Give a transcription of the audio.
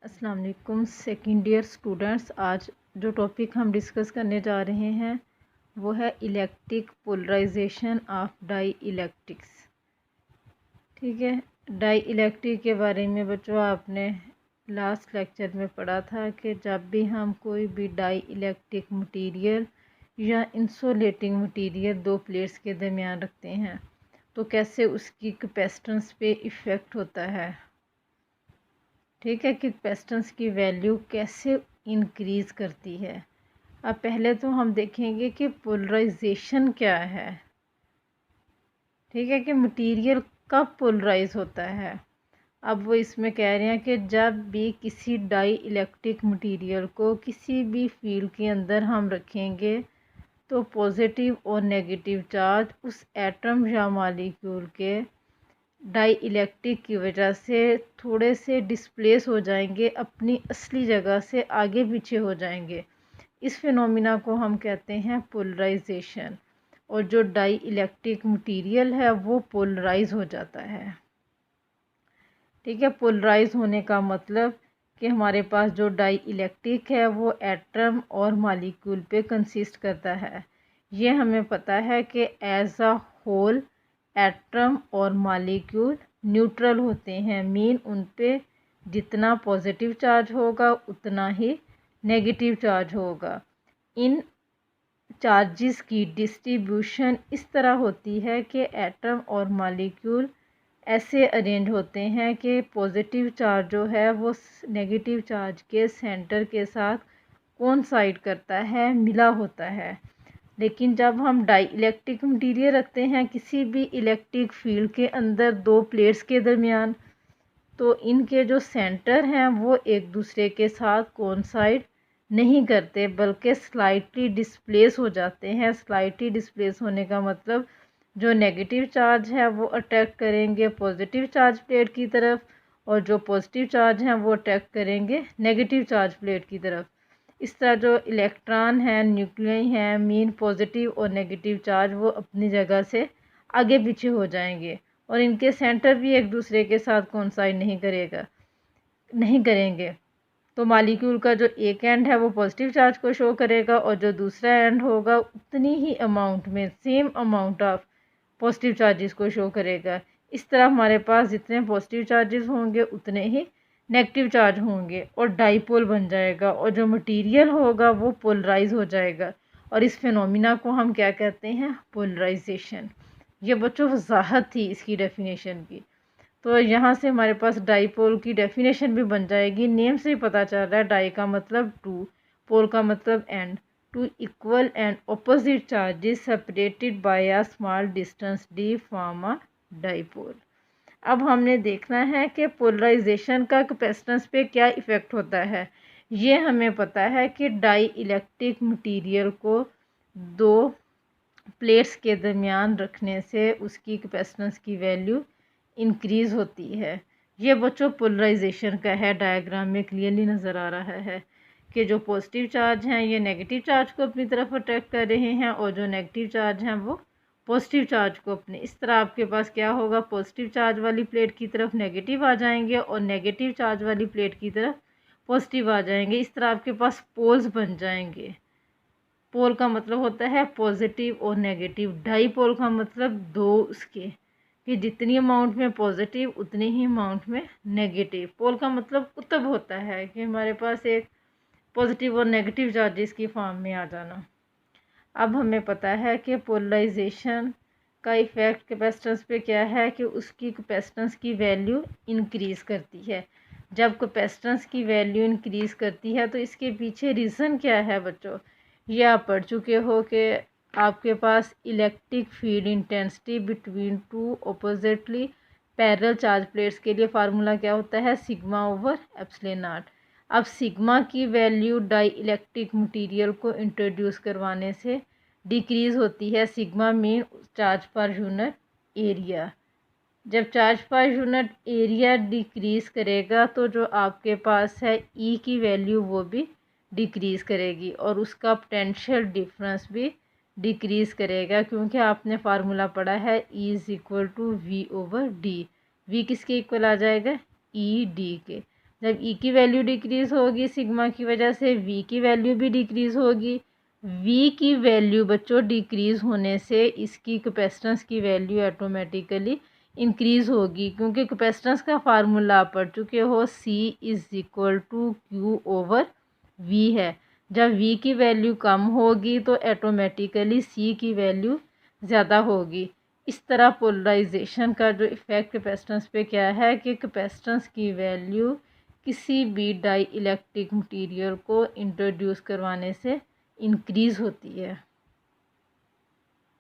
अस्सलाम वालेकुम second year students. आज जो टॉपिक हम डिस्कस करने जा रहे हैं वो है electric polarization of dielectrics. ठीक है, डाई इलेक्ट्रिक के बारे में बच्चों आपने लास्ट लेक्चर में पढ़ा था कि जब भी हम कोई भी डाई इलेक्ट्रिक मटीरियल या इंसुलेटिंग मटीरियल दो प्लेट्स के दरमियान रखते हैं तो कैसे उसकी कैपेसिटेंस पे इफ़ेक्ट होता है। ठीक है, कि कैपेसिटेंस की वैल्यू कैसे इंक्रीज़ करती है। अब पहले तो हम देखेंगे कि पोलराइजेशन क्या है। ठीक है, कि मटेरियल कब पोलराइज होता है। अब वो इसमें कह रहे हैं कि जब भी किसी डाई इलेक्ट्रिक मटेरियल को किसी भी फील्ड के अंदर हम रखेंगे तो पॉजिटिव और नेगेटिव चार्ज उस एटम या मॉलिक्यूल के डाई इलेक्ट्रिक की वजह से थोड़े से डिस्प्लेस हो जाएंगे, अपनी असली जगह से आगे पीछे हो जाएंगे। इस फिनोमिना को हम कहते हैं पोलराइजेशन। और जो डाई इलेक्ट्रिक मटेरियल है वो पोलराइज हो जाता है। ठीक है, पोलराइज होने का मतलब कि हमारे पास जो डाई इलेक्ट्रिक है वो एटम और मॉलिक्यूल पे कंसिस्ट करता है। ये हमें पता है कि एज अ होल एटम और मॉलिक्यूल न्यूट्रल होते हैं। मीन उन पे जितना पॉजिटिव चार्ज होगा उतना ही नेगेटिव चार्ज होगा। इन चार्जेस की डिस्ट्रीब्यूशन इस तरह होती है कि एटम और मॉलिक्यूल ऐसे अरेंज होते हैं कि पॉजिटिव चार्ज जो है वो नेगेटिव चार्ज के सेंटर के साथ कोइंसाइड करता है, मिला होता है। लेकिन जब हम डाई इलेक्ट्रिक मटीरियल रखते हैं किसी भी इलेक्ट्रिक फील्ड के अंदर दो प्लेट्स के दरमियान, तो इनके जो सेंटर हैं वो एक दूसरे के साथ कोइंसाइड नहीं करते बल्कि स्लाइटली डिस्प्लेस हो जाते हैं। स्लाइटली डिस्प्लेस होने का मतलब जो नेगेटिव चार्ज है वो अट्रैक्ट करेंगे पॉजिटिव चार्ज प्लेट की तरफ, और जो पॉजिटिव चार्ज हैं वो अट्रैक्ट करेंगे नेगेटिव चार्ज प्लेट की तरफ। इस तरह जो इलेक्ट्रॉन हैं, न्यूक्लियई हैं, मीन पॉजिटिव और नेगेटिव चार्ज वो अपनी जगह से आगे पीछे हो जाएंगे और इनके सेंटर भी एक दूसरे के साथ कोइंसाइड नहीं करेंगे। तो मॉलिक्यूल का जो एक एंड है वो पॉजिटिव चार्ज को शो करेगा और जो दूसरा एंड होगा उतनी ही अमाउंट में same amount of positive charges को शो करेगा। इस तरह हमारे पास जितने पॉजिटिव चार्जेस होंगे उतने ही नेगेटिव चार्ज होंगे और डाईपोल बन जाएगा और जो मटेरियल होगा वो पोलराइज हो जाएगा। और इस फिनोमिना को हम क्या कहते हैं? पोलराइजेशन। ये बच्चों वजाहत थी इसकी डेफिनेशन की। तो यहाँ से हमारे पास डाईपोल की डेफिनेशन भी बन जाएगी। नेम से ही पता चल रहा है, डाई का मतलब टू, पोल का मतलब end. Two equal and opposite charges separated by a small distance d form a dipole. अब हमने देखना है कि पोलराइजेशन का कैपेसिटेंस पे क्या इफ़ेक्ट होता है। ये हमें पता है कि डाई इलेक्ट्रिक मटेरियल को दो प्लेट्स के दरमियान रखने से उसकी कैपेसिटेंस की वैल्यू इंक्रीज़ होती है। ये बच्चों पोलराइजेशन का है। डायग्राम में क्लियरली नज़र आ रहा है कि जो पॉजिटिव चार्ज हैं ये नेगेटिव चार्ज को अपनी तरफ अट्रैक्ट कर रहे हैं और जो नेगेटिव चार्ज हैं वो पॉजिटिव चार्ज को अपने। इस तरह आपके पास क्या होगा, पॉजिटिव चार्ज वाली प्लेट की तरफ नेगेटिव आ जाएंगे और नेगेटिव चार्ज वाली प्लेट की तरफ पॉजिटिव आ जाएंगे। इस तरह आपके पास पोल्स बन जाएंगे। पोल का मतलब होता है पॉजिटिव और नेगेटिव। डाईपोल का मतलब दो उसके, कि जितनी अमाउंट में पॉजिटिव उतनी ही अमाउंट में नेगेटिव। पोल का मतलब कुतब होता है कि हमारे पास एक पॉजिटिव और नेगेटिव चार्जेस की फॉर्म में आ जाना। अब हमें पता है कि पोलराइजेशन का इफ़ेक्ट कैपेसिटेंस पे क्या है कि उसकी कैपेसिटेंस की वैल्यू इंक्रीज़ करती है। जब कैपेसिटेंस की वैल्यू इंक्रीज़ करती है तो इसके पीछे रीज़न क्या है बच्चों? ये आप पढ़ चुके हो कि आपके पास electric field intensity between two oppositely parallel charge plates के लिए फार्मूला क्या होता है? Sigma over epsilon naught. अब सिग्मा की वैल्यू डाई इलेक्ट्रिक मटीरियल को इंट्रोड्यूस करवाने से डिक्रीज़ होती है। Sigma mean charge per unit area. जब charge per unit area decrease करेगा तो जो आपके पास है ई की वैल्यू वो भी डिक्रीज़ करेगी और उसका पोटेंशियल डिफरेंस भी डिक्रीज़ करेगा, क्योंकि आपने फार्मूला पढ़ा है E is equal to V over D. V किसके इक्वल आ जाएगा? ई डी के। जब ई की वैल्यू डिक्रीज़ होगी सिग्मा की वजह से वी की वैल्यू भी डिक्रीज़ होगी। वी की वैल्यू बच्चों डिक्रीज़ होने से इसकी कैपेसिटेंस की वैल्यू ऑटोमेटिकली इंक्रीज़ होगी, क्योंकि कैपेसिटेंस का फार्मूला आप पढ़ चुके हो, C is equal to Q over V है। जब वी की वैल्यू कम होगी तो ऑटोमेटिकली सी की वैल्यू ज़्यादा होगी। इस तरह पोलराइजेशन का जो इफ़ेक्ट कैपेसिटेंस पे क्या है कि कैपेसिटेंस की वैल्यू किसी भी डाई इलेक्ट्रिक मटीरियल को इंट्रोड्यूस करवाने से इंक्रीज़ होती है।